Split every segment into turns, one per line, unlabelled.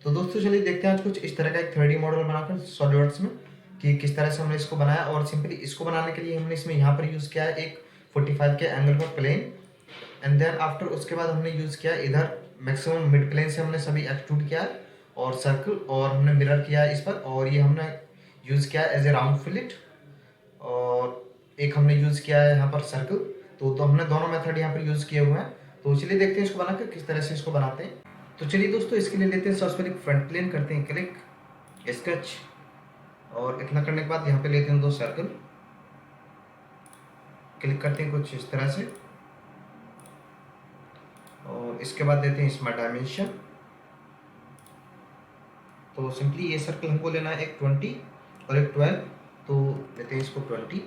तो दोस्तों चलिए देखते हैं आज कुछ इस तरह का एक 3D मॉडल बनाकर सॉलिडवर्क्स में कि किस तरह से हमने इसको बनाया। और सिंपली इसको बनाने के लिए हमने इसमें यहाँ पर यूज़ किया है एक 45 के एंगल का प्लेन। एंड देन आफ्टर उसके बाद हमने यूज़ किया इधर मैक्सिमम मिड प्लेन से हमने सभी एक्सट्रूड किया है और सर्कल, और हमने मिरर किया है इस पर, और ये हमने यूज़ किया है एज ए राउंड फिलिट। और एक हमने यूज़ किया है यहाँ पर सर्कल। तो हमने दोनों मेथड यहाँ पर यूज़ किए हुए हैं। तो चलिए देखते हैं इसको बनाकर किस तरह से इसको बनाते हैं। तो चलिए दोस्तों इसके लिए लेते हैं सबसे पहले फ्रंट प्लेन, करते हैं क्लिक, स्केच, और इतना करने के बाद यहाँ पे लेते हैं दो सर्कल, क्लिक करते हैं कुछ इस तरह से, और इसके बाद देते हैं इसमें डायमेंशन। तो सिंपली ये सर्कल हमको लेना है एक 20 और एक 12, तो लेते हैं इसको 20।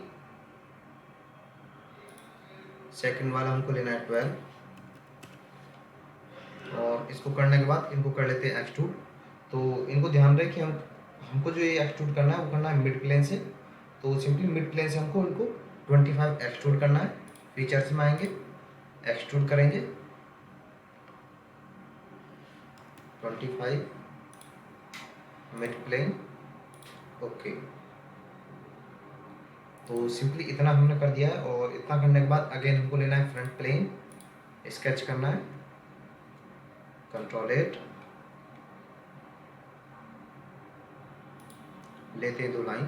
सेकंड वाला हमको लेना है 12, और इसको करने के बाद इनको कर लेते हैं एक्सट्रूड। तो इनको ध्यान रखें कि हमको जो ये एक्सट्रूड करना है वो करना है मिड प्लेन से। तो सिंपली मिड प्लेन से हमको इनको 25 एक्सट्रूड करना है। फीचर्स में आएंगे, एक्सट्रूड करेंगे 25 मिड प्लेन, ओके। तो सिंपली इतना हमने कर दिया है, और इतना करने के बाद अगेन हमको लेना है फ्रंट प्लेन, स्केच करना है, Ctrl+8, लेते हैं दो लाइन,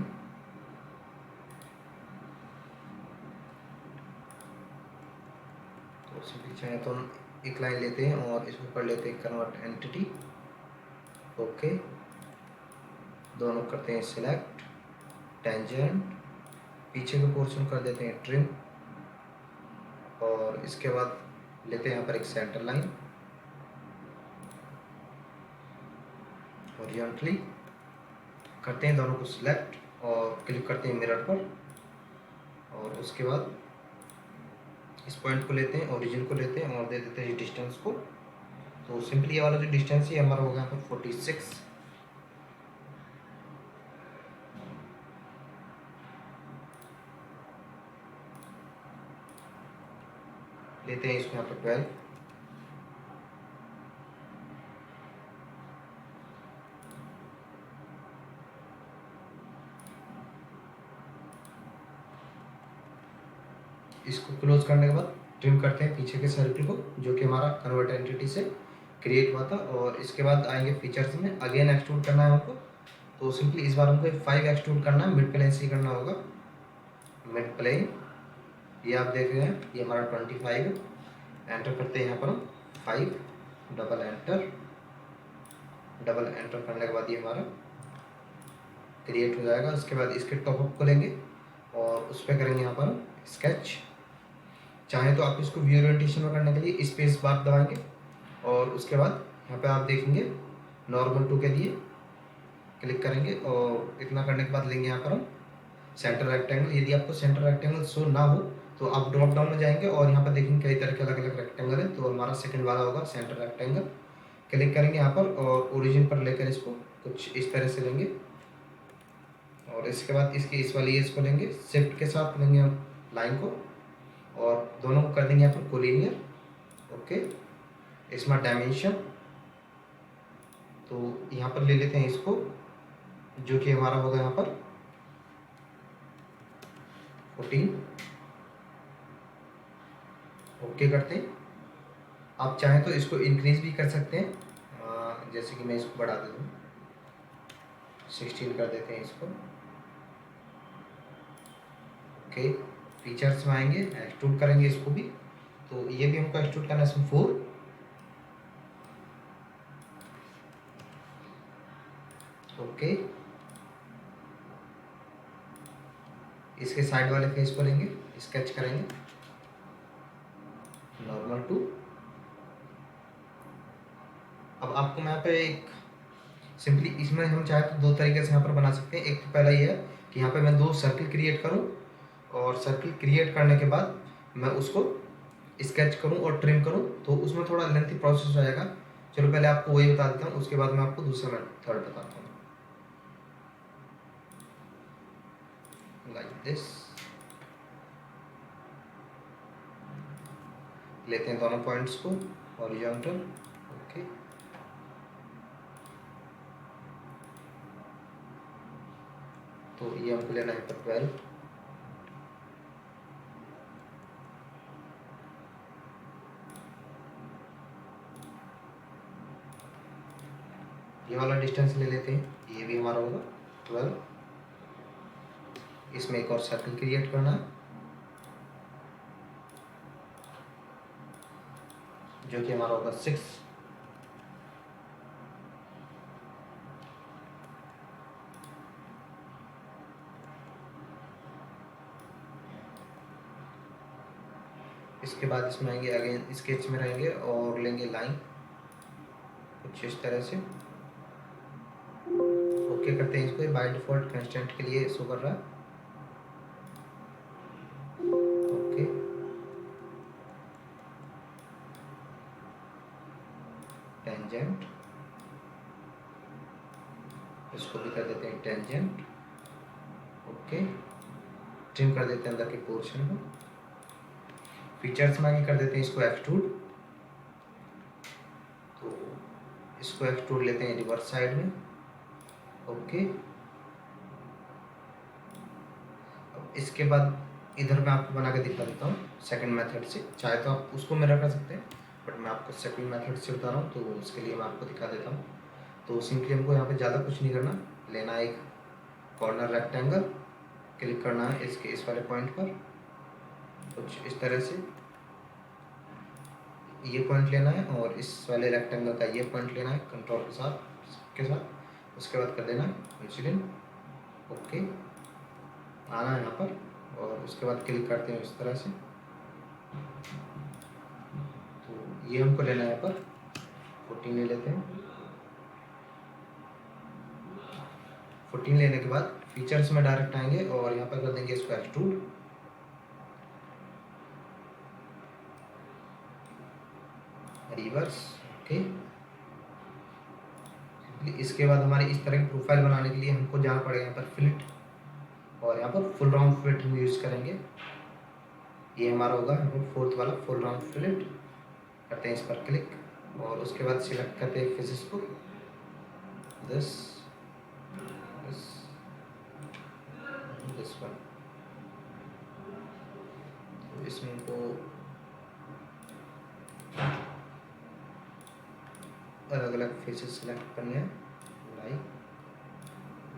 तो सिंपली चाहे तो हम एक लाइन लेते हैं और इसको कर लेते हैं कन्वर्ट एंटिटी, ओके। दोनों करते हैं सिलेक्ट, टेंजेंट, पीछे के पोर्शन कर देते हैं ट्रिम, और इसके बाद लेते हैं यहाँ पर एक सेंटर लाइन, हॉरिजॉन्टली करते हैं दोनों को सिलेक्ट और क्लिक करते हैं मिरर पर, और उसके बाद इस पॉइंट को लेते हैं, ओरिजिन को लेते हैं और दे देते हैं डिस्टेंस को। तो सिंपली ये वाला जो डिस्टेंस है हमारा होगा यहाँ पर 46। लेते हैं इसको यहाँ पर 12, इसको क्लोज करने के बाद ट्रिम करते हैं पीछे के सर्कल को, जो कि हमारा कन्वर्ट एंटिटी से क्रिएट हुआ था। और इसके बाद आएंगे फीचर्स में, अगेन एक्सट्रूड करना है हमको। तो सिंपली इस बार हमको 5 एक्सट्रूड करना है, मिड प्लेन से करना होगा, मिड प्लेन, ये आप देख रहे हैं ये हमारा 25। एंटर करते हैं यहाँ पर हम 5, डबल एंटर, डबल एंटर करने के बाद ये हमारा क्रिएट हो जाएगा। उसके बाद इसके टॉप अप को लेंगे और उस पर करेंगे यहाँ पर स्केच। चाहे तो आप इसको व्यू ओरिएंटेशन में करने के लिए स्पेस बार दबाएंगे, और उसके बाद यहाँ पे आप देखेंगे नॉर्मल टू के लिए क्लिक करेंगे, और इतना करने के बाद लेंगे यहाँ पर हम सेंटर रेक्टेंगल। यदि आपको सेंटर रेक्टेंगल शो ना हो तो आप ड्रॉप डाउन में जाएंगे और यहाँ पर देखेंगे कई तरह के अलग अलग रेक्टेंगल है। तो हमारा सेकंड वाला होगा सेंटर रेक्टेंगल, क्लिक करेंगे यहाँ पर और ओरिजिन पर लेकर इसको कुछ इस तरह से लेंगे, और इसके बाद इसकी इस वाली एज को लेंगे, शिफ्ट के साथ लेंगे हम लाइन को, और दोनों को कर देंगे यहाँ पर कोलिनियर, ओके। इसमें डायमेंशन, तो यहाँ पर ले लेते हैं इसको, जो कि हमारा होगा यहाँ पर 14, ओके करते हैं। आप चाहें तो इसको इंक्रीज भी कर सकते हैं, जैसे कि मैं इसको बढ़ा देता हूँ, 16 कर देते हैं इसको, ओके। फीचर्स में आएंगे, एक्सट्रूड करेंगे इसको भी, तो ये भी हमको एक्सट्रूड करना है इसमें 4, ओके। इसके साइड वाले फेस को लेंगे, स्केच करेंगे नॉर्मल टू। अब आपको मैं यहाँ पे एक सिंपली इसमें हम चाहे तो दो तरीके से यहाँ पर बना सकते हैं। एक तो पहला ये है कि यहाँ पे मैं दो सर्कल क्रिएट करूँ, और सर्कल क्रिएट करने के बाद मैं उसको स्केच करूँ और ट्रिम करूँ, तो उसमें थोड़ा लेंथी प्रोसेस हो जाएगा। चलो पहले आपको वही बता देता हूँ, उसके बाद मैं आपको दूसरा मेथड बताता हूँ, लाइक दिस। लेते हैं दोनों पॉइंट्स को हॉरिजॉन्टल, ओके। तो ये हमको लेना है पर 12। ये वाला डिस्टेंस ले लेते हैं, ये भी हमारा होगा 12। इसमें एक और सर्कल क्रिएट करना है जो कि हमारा होगा 6। इसके बाद इसमें आएंगे, अगेन स्केच में रहेंगे और लेंगे लाइन कुछ इस तरह से। ओके करते हैं इसको, बाय डिफॉल्ट कंस्टेंट के लिए शो कर रहा है। ओके, टेंजेंट, इसको भी कर देते हैं टेंजेंट। ओके, ट्रिम कर देते हैं अंदर के पोर्शन को। फीचर्स में आगे कर देते हैं इसको एक्सट्रूड। तो इसको एक्सट्रूड लेते हैं रिवर्स साइड में। ओके, अब इसके बाद इधर मैं आपको बना के दिखा देता हूँ सेकंड मेथड से। चाहे तो आप उसको मिरर कर सकते हैं, बट मैं आपको सेकंड मेथड से बता रहा हूँ, तो उसके लिए मैं आपको दिखा देता हूँ। तो सिंपली हमको यहाँ पे ज़्यादा कुछ नहीं करना, लेना एक कॉर्नर रेक्टेंगल, क्लिक करना है इसके इस वाले पॉइंट पर कुछ इस तरह से, ये पॉइंट लेना है, और इस वाले रेक्टेंगल का ये पॉइंट लेना है कंट्रोल के साथ। उसके बाद कर देना इंसिडेंट। ओके, आना है यहाँ पर, और उसके बाद क्लिक करते हैं इस तरह से। तो ये हमको लेना है यहाँ पर 14 ले लेते हैं। 14 लेने के बाद फीचर्स में डायरेक्ट आएंगे और यहाँ पर कर देंगे इसको एक्सट्रूड। रिवर्स। ओके, इसके बाद हमारी इस तरह की प्रोफाइल बनाने के लिए हमको जाना पड़ेगा यहाँ पर फिलिट, और यहाँ पर फुल राउंड फिलिट हम यूज़ करेंगे। ये हमारा होगा यहाँ पर फोर्थ वाला फुल राउंड फिलिट। करते हैं इस पर क्लिक, और उसके बाद सिलेक्ट करते हैं फेसेस को, दिस वन। तो इसमें को अलग अलग फेसेस सिलेक्ट करने हैं,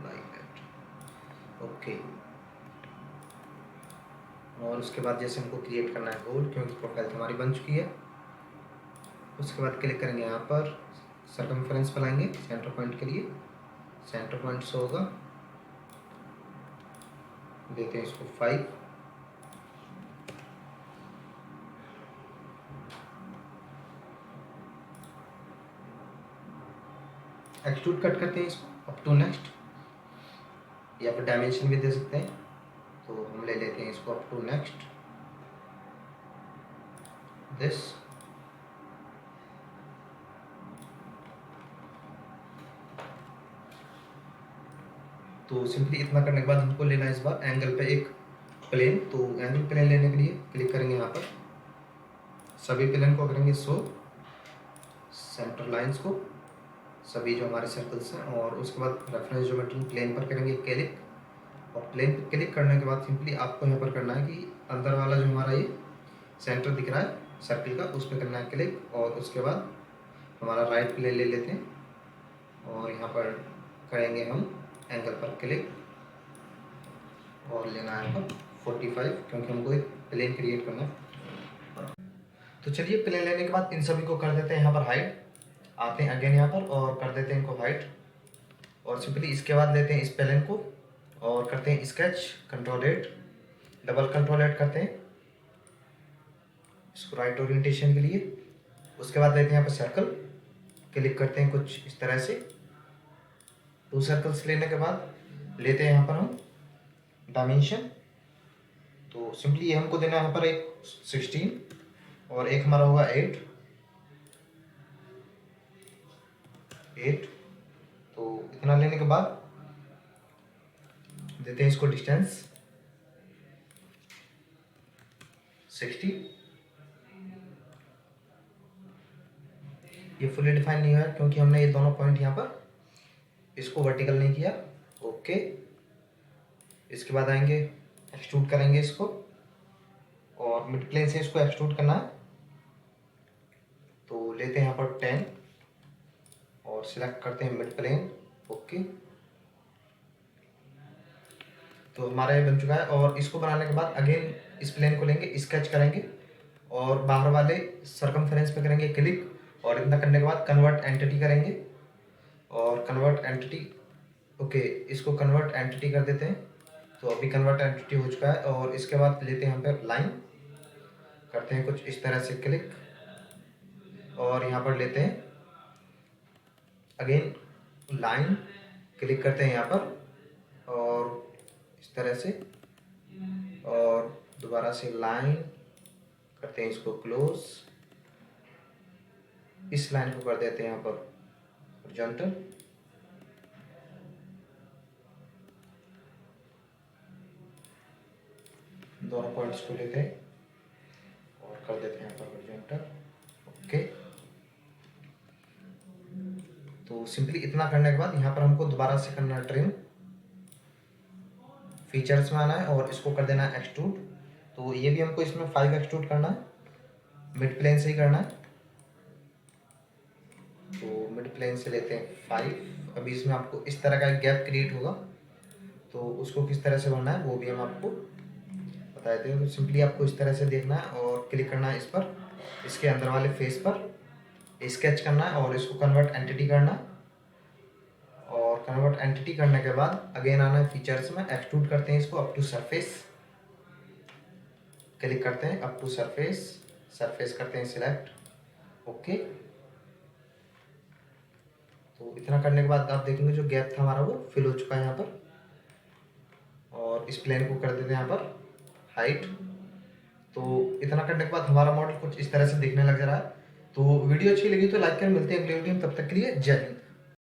लाइक दैट। ओके, और उसके बाद जैसे हमको क्रिएट करना है गोल, क्योंकि प्रोफाइल हमारी बन चुकी है। उसके बाद क्लिक करेंगे यहाँ पर, सर्कमफ्रेंस पर लाएंगे सेंटर पॉइंट के लिए, सेंटर पॉइंट से होगा, देते हैं इसको 5। एक्सट्रूड कट करते हैं इसको अप टू नेक्स्ट, या फिर डायमेंशन भी दे सकते हैं। तो हम ले लेते हैं इसको अप टू नेक्स्ट दिस। तो सिंपली इतना करने के बाद हमको लेना है इस बार एंगल पे एक प्लेन। तो एंगल प्लेन लेने के लिए क्लिक करेंगे यहाँ पर, सभी प्लेन को करेंगे शो, सेंटर लाइंस को, सभी जो हमारे सर्कल्स हैं, और उसके बाद रेफरेंस ज्योमेट्री प्लेन पर करेंगे क्लिक। और प्लेन पर क्लिक करने के बाद सिंपली आपको यहाँ पर करना है कि अंदर वाला जो हमारा ये सेंटर दिख रहा है सर्कल का, उस पर करना है क्लिक, और उसके बाद हमारा राइट प्लेन ले लेते हैं, और यहाँ पर करेंगे हम एंगल पर क्लिक, और लेना है पर 45, क्योंकि हमको एक प्लेन क्रिएट करना है। तो चलिए प्लेन लेने के बाद इन सभी को कर देते हैं यहाँ पर हाइट। आते हैं अगेन यहाँ पर और कर देते हैं इनको हाइट, और सिंपली इसके बाद लेते हैं इस प्लेन को और करते हैं स्केच, कंट्रोल 8, डबल कंट्रोल 8 करते हैं इसको राइट ओरिएंटेशन के लिए। उसके बाद लेते हैं यहाँ पर सर्कल, क्लिक करते हैं कुछ इस तरह से। 2 सर्कल्स लेने के बाद लेते हैं यहाँ पर हम डायमेंशन। तो सिंपली ये हमको देना है यहाँ पर एक 16, और एक हमारा होगा 8। तो इतना लेने के बाद देते हैं इसको डिस्टेंस 60। ये फुली डिफाइन नहीं हुआ है क्योंकि हमने ये दोनों पॉइंट यहाँ पर इसको वर्टिकल नहीं किया। ओके, इसके बाद आएंगे एक्सट्रूड करेंगे इसको, और मिड प्लेन से इसको एक्सट्रूड करना है। तो लेते हैं यहाँ पर 10 और सिलेक्ट करते हैं मिड प्लेन। ओके, तो हमारा ये बन चुका है। और इसको बनाने के बाद अगेन इस प्लेन को लेंगे, स्केच करेंगे और बाहर वाले सर्कमफेरेंस पे करेंगे क्लिक, और इतना करने के बाद कन्वर्ट एंटिटी करेंगे और कन्वर्ट एंटिटी। ओके, इसको कन्वर्ट एंटिटी कर देते हैं। तो अभी कन्वर्ट एंटिटी हो चुका है। और इसके बाद लेते हैं यहाँ पे लाइन, करते हैं कुछ इस तरह से क्लिक, और यहाँ पर लेते हैं अगेन लाइन, क्लिक करते हैं यहाँ पर और इस तरह से, और दोबारा से लाइन करते हैं इसको क्लोज, इस लाइन को कर देते हैं यहाँ पर हॉरिजॉन्टल, दोनों पॉइंट्स को लेते हैं और कर देते हैं यहाँ पर हॉरिजॉन्टल। ओके, तो सिंपली इतना करने के बाद यहाँ पर हमको दोबारा से करना है ट्रिम, फीचर्स में आना है और इसको कर देना है एक्सट्रूड। तो ये भी हमको इसमें 5 एक्सट्रूड करना है, मिड प्लेन से ही करना है। तो मिड प्लेन से लेते हैं 5। अभी इसमें आपको इस तरह का गैप क्रिएट होगा, तो उसको किस तरह से बनना है वो भी हम आपको बता देते हैं। तो सिंपली आपको इस तरह से देखना है और क्लिक करना है इस पर, इसके अंदर वाले फेस पर स्केच करना है और इसको कन्वर्ट एंटिटी करना है। और कन्वर्ट एंटिटी करने के बाद अगेन आना है फीचर्स में, एक्सट्रूड करते हैं इसको अप टू सरफेस, क्लिक करते हैं अप टू सरफेस, सरफेस करते हैं सिलेक्ट। ओके, तो इतना करने के बाद आप देखेंगे जो गैप था हमारा वो फिल हो चुका है यहाँ पर। और इस प्लेन को कर देते हैं यहाँ पर हाइट। तो इतना करने के बाद हमारा मॉडल कुछ इस तरह से दिखने लग रहा है। तो वीडियो अच्छी लगी तो लाइक कर, मिलते हैं अगले वीडियो में, तब तक के लिए जय हिंद।